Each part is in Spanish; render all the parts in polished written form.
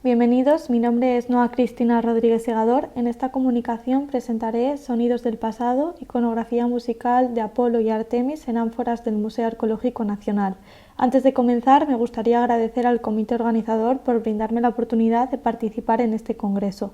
Bienvenidos, mi nombre es Noa Cristina Rodríguez Segador. En esta comunicación presentaré Sonidos del pasado, iconografía musical de Apolo y Artemis en ánforas del Museo Arqueológico Nacional. Antes de comenzar, me gustaría agradecer al comité organizador por brindarme la oportunidad de participar en este congreso.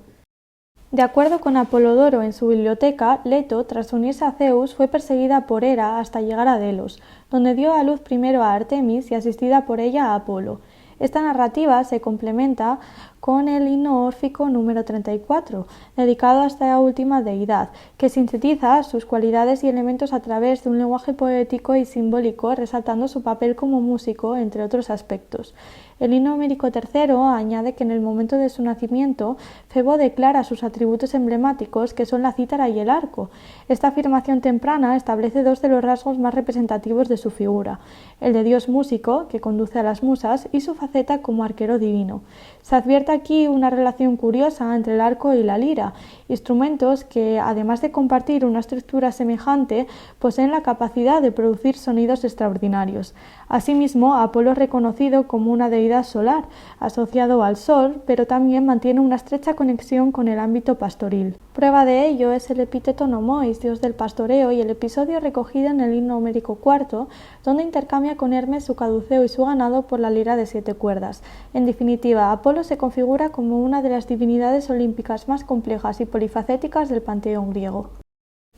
De acuerdo con Apolodoro en su biblioteca, Leto, tras unirse a Zeus, fue perseguida por Hera hasta llegar a Delos, donde dio a luz primero a Artemis y asistida por ella a Apolo. Esta narrativa se complementa con el himno órfico número 34, dedicado a esta última deidad, que sintetiza sus cualidades y elementos a través de un lenguaje poético y simbólico, resaltando su papel como músico, entre otros aspectos. El himno homérico III añade que en el momento de su nacimiento, Febo declara sus atributos emblemáticos, que son la cítara y el arco. Esta afirmación temprana establece dos de los rasgos más representativos de su figura: el de Dios músico, que conduce a las musas, y su faceta como arquero divino. Se advierte aquí una relación curiosa entre el arco y la lira, instrumentos que, además de compartir una estructura semejante, poseen la capacidad de producir sonidos extraordinarios. Asimismo, Apolo es reconocido como una deidad solar, asociado al sol, pero también mantiene una estrecha conexión con el ámbito pastoril. Prueba de ello es el epíteto Nomois, dios del pastoreo, y el episodio recogido en el himno homérico IV, donde intercambia con Hermes su caduceo y su ganado por la lira de 7 cuerdas. En definitiva, Apolo se configura como una de las divinidades olímpicas más complejas y polifacéticas del panteón griego.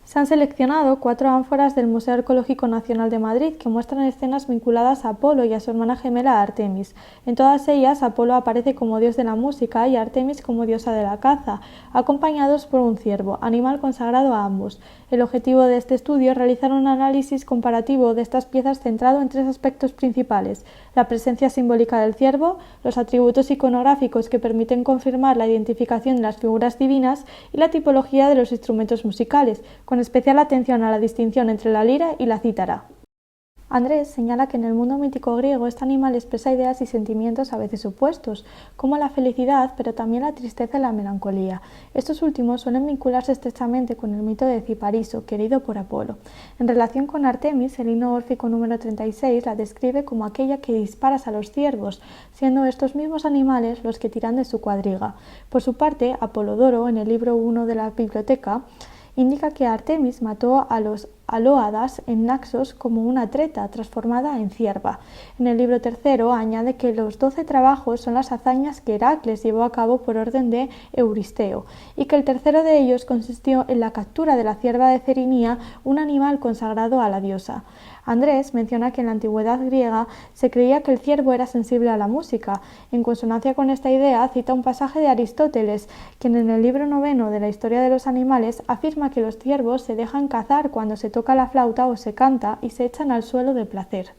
Se han seleccionado 4 ánforas del Museo Arqueológico Nacional de Madrid que muestran escenas vinculadas a Apolo y a su hermana gemela Artemis. En todas ellas, Apolo aparece como dios de la música y Artemis como diosa de la caza, acompañados por un ciervo, animal consagrado a ambos. El objetivo de este estudio es realizar un análisis comparativo de estas piezas centrado en 3 aspectos principales: la presencia simbólica del ciervo, los atributos iconográficos que permiten confirmar la identificación de las figuras divinas y la tipología de los instrumentos musicales, con especial atención a la distinción entre la lira y la cítara. Andrés señala que en el mundo mítico griego este animal expresa ideas y sentimientos a veces opuestos, como la felicidad, pero también la tristeza y la melancolía. Estos últimos suelen vincularse estrechamente con el mito de Cipariso, querido por Apolo. En relación con Artemis, el himno órfico número 36 la describe como aquella que dispara a los ciervos, siendo estos mismos animales los que tiran de su cuadriga. Por su parte, Apolodoro, en el libro 1 de la biblioteca, indica que Artemis mató a los alóadas en Naxos como una treta transformada en cierva. En el libro 3 añade que los 12 trabajos son las hazañas que Heracles llevó a cabo por orden de Euristeo, y que el tercero de ellos consistió en la captura de la cierva de Cerinía, un animal consagrado a la diosa. Andrés menciona que en la antigüedad griega se creía que el ciervo era sensible a la música. En consonancia con esta idea, cita un pasaje de Aristóteles, quien en el libro 9 de la Historia de los Animales afirma que los ciervos se dejan cazar cuando se toca la flauta o se canta y se echan al suelo de placer.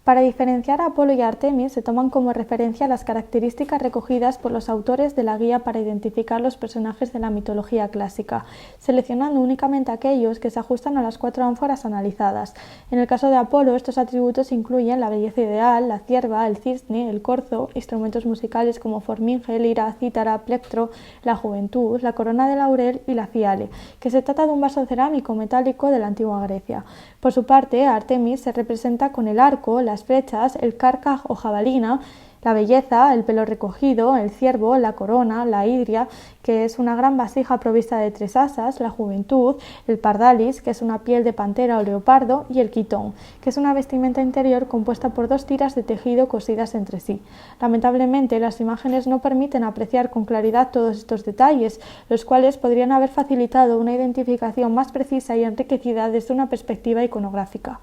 Para diferenciar a Apolo y a Artemis se toman como referencia las características recogidas por los autores de la guía para identificar los personajes de la mitología clásica, seleccionando únicamente aquellos que se ajustan a las 4 ánforas analizadas. En el caso de Apolo, estos atributos incluyen la belleza ideal, la cierva, el cisne, el corzo, instrumentos musicales como forminge, lira, cítara, plectro, la juventud, la corona de laurel y la fiale, que se trata de un vaso cerámico metálico de la antigua Grecia. Por su parte, Artemis se representa con el arco, las flechas, el carcaj o jabalina, la belleza, el pelo recogido, el ciervo, la corona, la hidria, que es una gran vasija provista de 3 asas, la juventud, el pardalis, que es una piel de pantera o leopardo, y el quitón, que es una vestimenta interior compuesta por 2 tiras de tejido cosidas entre sí. Lamentablemente, las imágenes no permiten apreciar con claridad todos estos detalles, los cuales podrían haber facilitado una identificación más precisa y enriquecida desde una perspectiva iconográfica.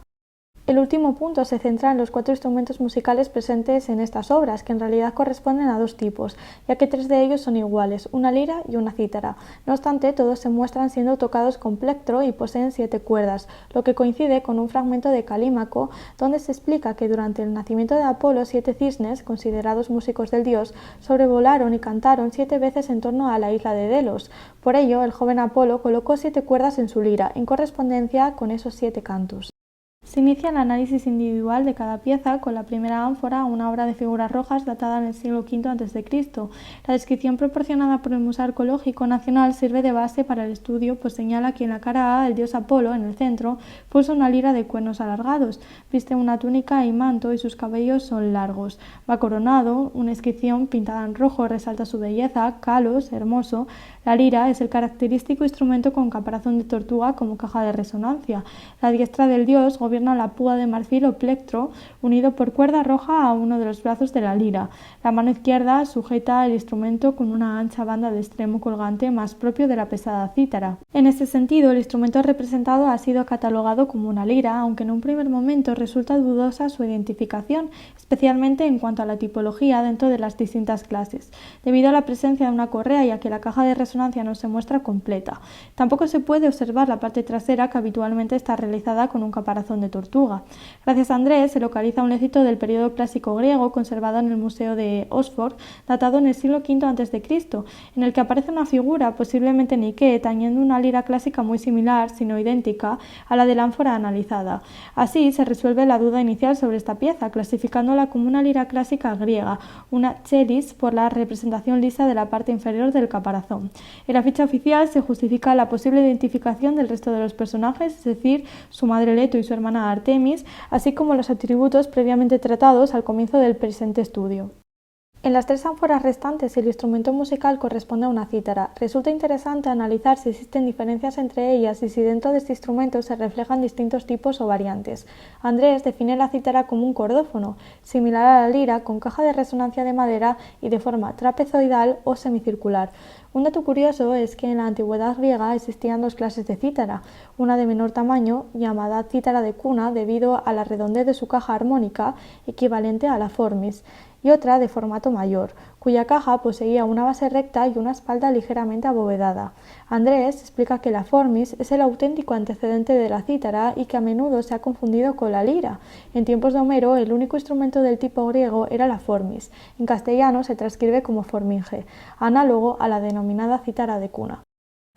El último punto se centra en los 4 instrumentos musicales presentes en estas obras, que en realidad corresponden a 2 tipos, ya que 3 de ellos son iguales, una lira y una cítara. No obstante, todos se muestran siendo tocados con plectro y poseen 7 cuerdas, lo que coincide con un fragmento de Calímaco, donde se explica que durante el nacimiento de Apolo 7 cisnes, considerados músicos del dios, sobrevolaron y cantaron 7 veces en torno a la isla de Delos. Por ello, el joven Apolo colocó 7 cuerdas en su lira, en correspondencia con esos 7 cantos. Se inicia el análisis individual de cada pieza con la primera ánfora, una obra de figuras rojas datada en el siglo V a.C. La descripción proporcionada por el Museo Arqueológico Nacional sirve de base para el estudio, pues señala que en la cara A el dios Apolo, en el centro, pulsa una lira de cuernos alargados, viste una túnica y manto y sus cabellos son largos. Va coronado, una inscripción pintada en rojo resalta su belleza, Kalos, hermoso. La lira es el característico instrumento con caparazón de tortuga como caja de resonancia. La diestra del dios gobierna la púa de marfil o plectro, unido por cuerda roja a uno de los brazos de la lira. La mano izquierda sujeta el instrumento con una ancha banda de extremo colgante más propio de la pesada cítara. En este sentido, el instrumento representado ha sido catalogado como una lira, aunque en un primer momento resulta dudosa su identificación, especialmente en cuanto a la tipología dentro de las distintas clases, debido a la presencia de una correa y a que la caja de resonancia no se muestra completa. Tampoco se puede observar la parte trasera, que habitualmente está realizada con un caparazón de tortuga. Gracias a Andrés se localiza un lécito del periodo clásico griego conservado en el Museo de Oxford, datado en el siglo V a.C., en el que aparece una figura, posiblemente Nike, tañendo una lira clásica muy similar, sino idéntica, a la de la ánfora analizada. Así se resuelve la duda inicial sobre esta pieza, clasificándola como una lira clásica griega, una chelis, por la representación lisa de la parte inferior del caparazón. En la ficha oficial se justifica la posible identificación del resto de los personajes, es decir, su madre Leto y su hermana Artemis, así como los atributos previamente tratados al comienzo del presente estudio. En las tres ánforas restantes el instrumento musical corresponde a una cítara. Resulta interesante analizar si existen diferencias entre ellas y si dentro de este instrumento se reflejan distintos tipos o variantes. Andrés define la cítara como un cordófono, similar a la lira, con caja de resonancia de madera y de forma trapezoidal o semicircular. Un dato curioso es que en la antigüedad griega existían dos clases de cítara, una de menor tamaño, llamada cítara de cuna debido a la redondez de su caja armónica, equivalente a la formis, y otra de formato mayor, cuya caja poseía una base recta y una espalda ligeramente abovedada. Andrés explica que la formis es el auténtico antecedente de la cítara y que a menudo se ha confundido con la lira. En tiempos de Homero, el único instrumento del tipo griego era la formis. En castellano se transcribe como forminge, análogo a la denominada cítara de cuna.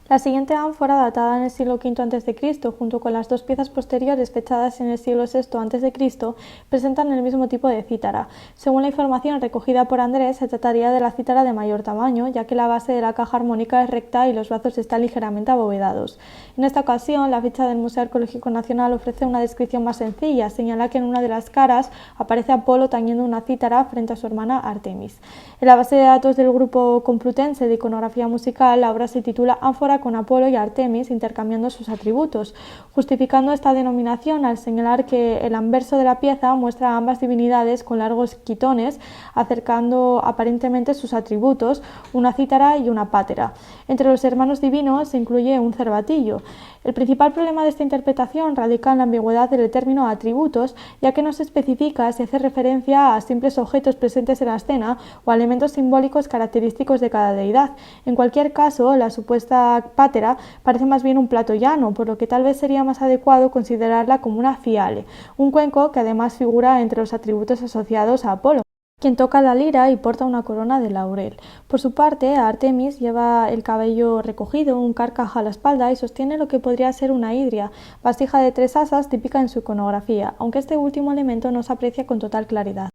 La siguiente ánfora, datada en el siglo V a.C., junto con las dos piezas posteriores fechadas en el siglo VI a.C., presentan el mismo tipo de cítara. Según la información recogida por Andrés, se trataría de la cítara de mayor tamaño, ya que la base de la caja armónica es recta y los brazos están ligeramente abovedados. En esta ocasión, la ficha del Museo Arqueológico Nacional ofrece una descripción más sencilla. Señala que en una de las caras aparece Apolo tañendo una cítara frente a su hermana Artemis. En la base de datos del Grupo Complutense de Iconografía Musical, la obra se titula Ánfora con Apolo y Artemis intercambiando sus atributos, justificando esta denominación al señalar que el anverso de la pieza muestra a ambas divinidades con largos quitones, acercando aparentemente sus atributos, una cítara y una pátera. Entre los hermanos divinos se incluye un cervatillo. El principal problema de esta interpretación radica en la ambigüedad del término atributos, ya que no se especifica si hace referencia a simples objetos presentes en la escena o a elementos simbólicos característicos de cada deidad. En cualquier caso, la supuesta pátera parece más bien un plato llano, por lo que tal vez sería más adecuado considerarla como una fiale, un cuenco que además figura entre los atributos asociados a Apolo, quien toca la lira y porta una corona de laurel. Por su parte, Artemis lleva el cabello recogido, un carcaj a la espalda y sostiene lo que podría ser una hidria, vasija de tres asas típica en su iconografía, aunque este último elemento no se aprecia con total claridad.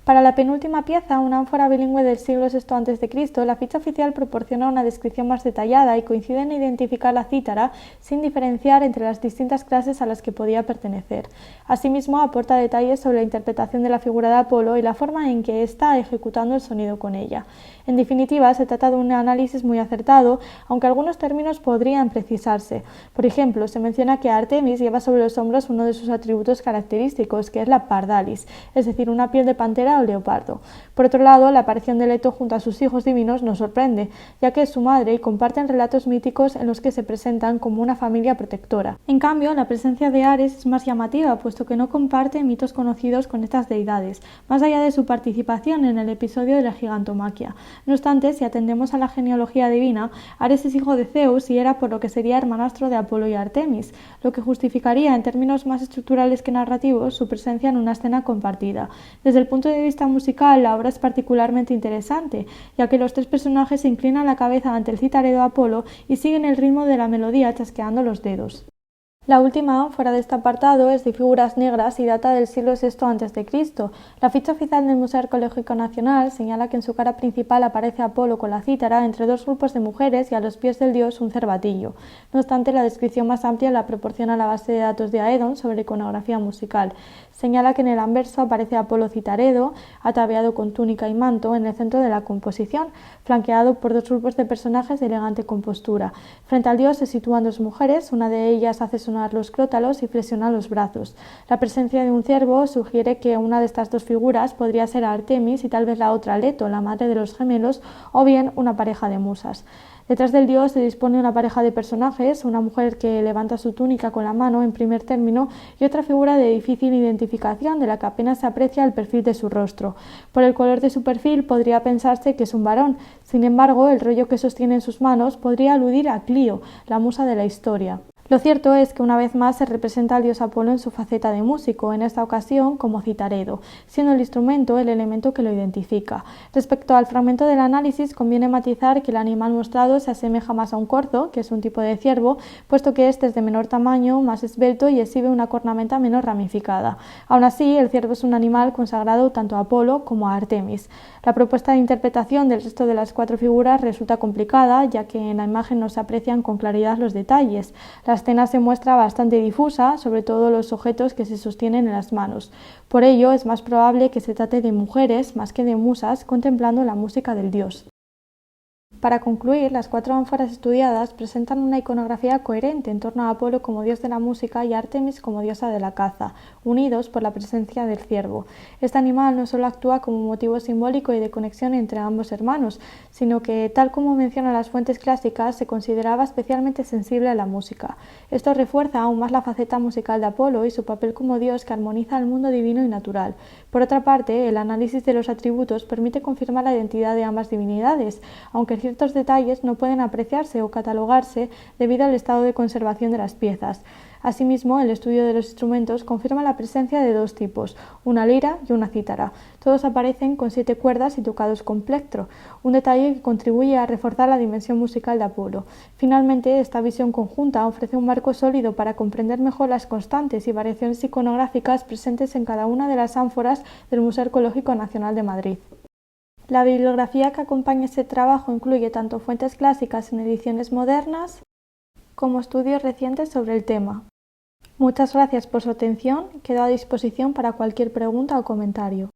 Para la penúltima pieza, una ánfora bilingüe del siglo VI a.C., la ficha oficial proporciona una descripción más detallada y coincide en identificar la cítara sin diferenciar entre las distintas clases a las que podía pertenecer. Asimismo, aporta detalles sobre la interpretación de la figura de Apolo y la forma en que está ejecutando el sonido con ella. En definitiva, se trata de un análisis muy acertado, aunque algunos términos podrían precisarse. Por ejemplo, se menciona que Artemis lleva sobre los hombros uno de sus atributos característicos, que es la pardalis, es decir, una piel de pantera o leopardo. Por otro lado, la aparición de Leto junto a sus hijos divinos nos sorprende, ya que es su madre y comparten relatos míticos en los que se presentan como una familia protectora. En cambio, la presencia de Ares es más llamativa, puesto que no comparte mitos conocidos con estas deidades, más allá de su participación en el episodio de la gigantomaquia. No obstante, si atendemos a la genealogía divina, Ares es hijo de Zeus y era por lo que sería hermanastro de Apolo y Artemis, lo que justificaría en términos más estructurales que narrativos su presencia en una escena compartida. Desde el punto de vista musical, la obra es particularmente interesante, ya que los tres personajes se inclinan la cabeza ante el cítaro de Apolo y siguen el ritmo de la melodía chasqueando los dedos. La última ánfora de este apartado es de figuras negras y data del siglo VI a.C. La ficha oficial del Museo Arqueológico Nacional señala que en su cara principal aparece Apolo con la cítara entre dos grupos de mujeres y a los pies del dios un cervatillo. No obstante, la descripción más amplia la proporciona la base de datos de Aedon sobre iconografía musical. Señala que en el anverso aparece Apolo citaredo, ataviado con túnica y manto, en el centro de la composición, flanqueado por dos grupos de personajes de elegante compostura. Frente al dios se sitúan dos mujeres, una de ellas hace sonar los crótalos y flexiona los brazos. La presencia de un ciervo sugiere que una de estas dos figuras podría ser Artemis y tal vez la otra Leto, la madre de los gemelos, o bien una pareja de musas. Detrás del dios se dispone una pareja de personajes, una mujer que levanta su túnica con la mano en primer término y otra figura de difícil identificación de la que apenas se aprecia el perfil de su rostro. Por el color de su perfil podría pensarse que es un varón, sin embargo el rollo que sostiene en sus manos podría aludir a Clío, la musa de la historia. Lo cierto es que una vez más se representa al dios Apolo en su faceta de músico, en esta ocasión como citaredo, siendo el instrumento el elemento que lo identifica. Respecto al fragmento del análisis, conviene matizar que el animal mostrado se asemeja más a un corzo, que es un tipo de ciervo, puesto que este es de menor tamaño, más esbelto y exhibe una cornamenta menos ramificada. Aún así, el ciervo es un animal consagrado tanto a Apolo como a Artemis. La propuesta de interpretación del resto de las cuatro figuras resulta complicada, ya que en la imagen no se aprecian con claridad los detalles. La escena se muestra bastante difusa, sobre todo los objetos que se sostienen en las manos. Por ello, es más probable que se trate de mujeres más que de musas contemplando la música del dios. Para concluir, las cuatro ánforas estudiadas presentan una iconografía coherente en torno a Apolo como dios de la música y a Artemis como diosa de la caza, unidos por la presencia del ciervo. Este animal no solo actúa como motivo simbólico y de conexión entre ambos hermanos, sino que, tal como mencionan las fuentes clásicas, se consideraba especialmente sensible a la música. Esto refuerza aún más la faceta musical de Apolo y su papel como dios que armoniza el mundo divino y natural. Por otra parte, el análisis de los atributos permite confirmar la identidad de ambas divinidades, aunque ciertos detalles no pueden apreciarse o catalogarse debido al estado de conservación de las piezas. Asimismo, el estudio de los instrumentos confirma la presencia de dos tipos, una lira y una cítara. Todos aparecen con 7 cuerdas y tocados con plectro, un detalle que contribuye a reforzar la dimensión musical de Apolo. Finalmente, esta visión conjunta ofrece un marco sólido para comprender mejor las constantes y variaciones iconográficas presentes en cada una de las ánforas del Museo Arqueológico Nacional de Madrid. La bibliografía que acompaña este trabajo incluye tanto fuentes clásicas en ediciones modernas como estudios recientes sobre el tema. Muchas gracias por su atención, quedo a disposición para cualquier pregunta o comentario.